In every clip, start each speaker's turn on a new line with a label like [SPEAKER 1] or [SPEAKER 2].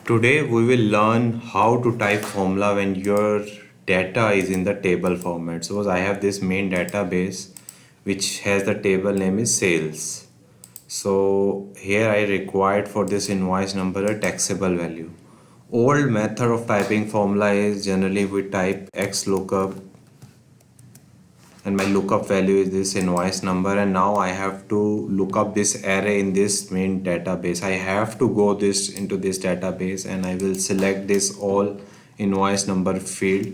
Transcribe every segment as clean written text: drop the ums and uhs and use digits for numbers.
[SPEAKER 1] Today we will learn how to type formula when your data is in the table format. Suppose I have this main database which has the table name is sales. So here I required for this invoice number a taxable value. Old method of typing formula is generally we type X lookup and my lookup value is this invoice number, and now I have to look up this array in this main database. I have to go this into this database and I will select this all invoice number field.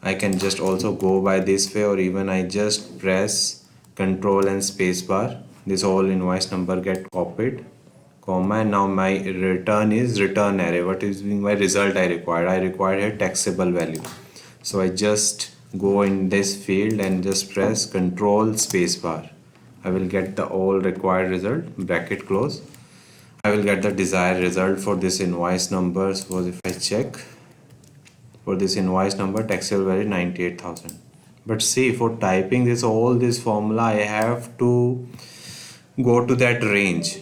[SPEAKER 1] I can just also go by this way, or even I just press control and space bar. This all invoice number get copied, comma, and now my return is return array. What is my result I required? I required a taxable value. So I just go in this field and just press control space bar. I will get the all required result, bracket close. I will get the desired result for this invoice number. Suppose if I check for this invoice number, taxable value 98,000. But see, for typing this all this formula I have to go to that range.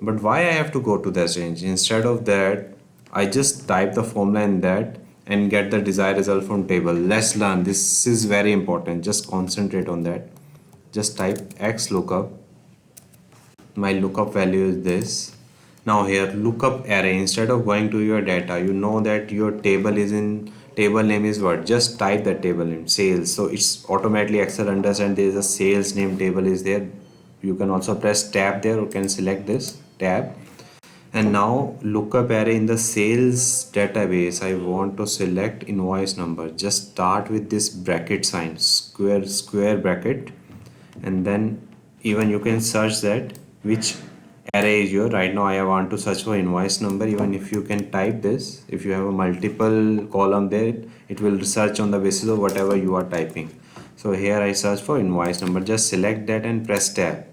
[SPEAKER 1] But why I have to go to that range? Instead of that, I just type the formula in that and get the desired result from table. Let's learn. This is very important. Just concentrate on that. Just type X lookup. My lookup value is this. Now here lookup array, instead of going to your data, you know that your table is in table name is what? Just type that table name sales. So it's automatically Excel understand there is a sales name table is there. You can also press tab there, or can select this tab. And now lookup array in the sales database, I want to select invoice number. Just start with this bracket sign, square bracket, and then even you can search that which array is your. Right now I want to search for invoice number. Even if you can type this, if you have a multiple column there, it will search on the basis of whatever you are typing. So here I search for invoice number. Just select that and press tab,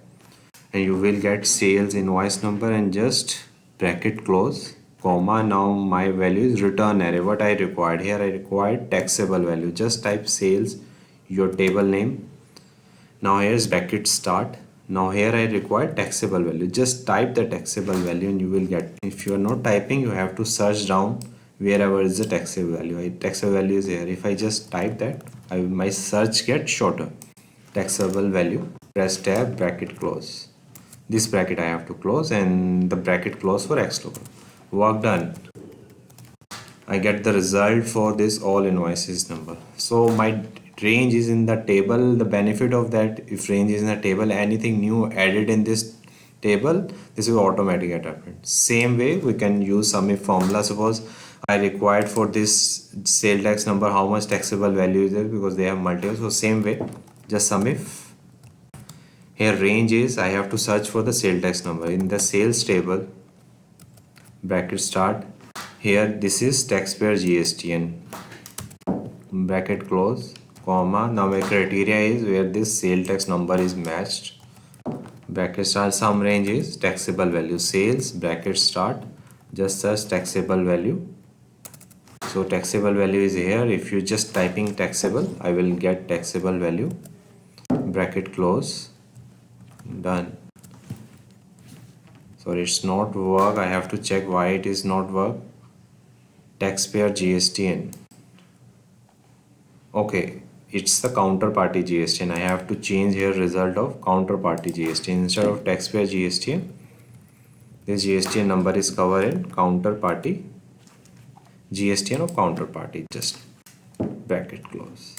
[SPEAKER 1] and you will get sales invoice number, and just bracket close, comma. Now my value is return array. What I required here, I required taxable value. Just type sales, your table name. Now here's bracket start. Now here I require taxable value. Just type the taxable value and you will get. If you are not typing, you have to search down wherever is the taxable value. Taxable value is here. If I just type that, my search gets shorter. Taxable value. Press tab, bracket close. This bracket I have to close, and the bracket close for X lookup. Work done. I get the result for this all invoices number. So my range is in the table. The benefit of that, if range is in the table, anything new added in this table, this will automatically get happened. Same way we can use sum if formula. Suppose I required for this sale tax number how much taxable value is there, because they have multiple. So same way, just sum if. Here range is, I have to search for the sale tax number in the sales table, bracket start. Here this is taxpayer GSTN, bracket close, comma. Now my criteria is where this sale tax number is matched, bracket start. Sum range is taxable value sales, bracket start. Just search taxable value. So taxable value is here. If you just typing taxable, I will get taxable value, bracket close. Done. Sorry, it's not work. I have to check why it is not work. Taxpayer GSTN. Okay, it's the counterparty GSTN. I have to change here result of counterparty GSTN instead of taxpayer GSTN. This GSTN number is covered in counterparty GSTN of counterparty. Just bracket close.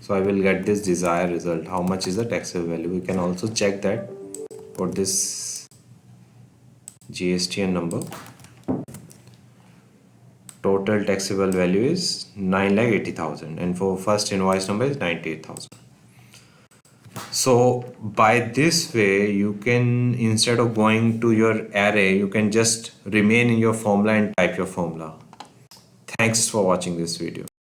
[SPEAKER 1] So I will get this desired result. How much is the taxable value? We can also check that for this GSTN number. Total taxable value is 9,80,000, and for first invoice number is 98,000. So by this way, you can, instead of going to your array, you can just remain in your formula and type your formula. Thanks for watching this video.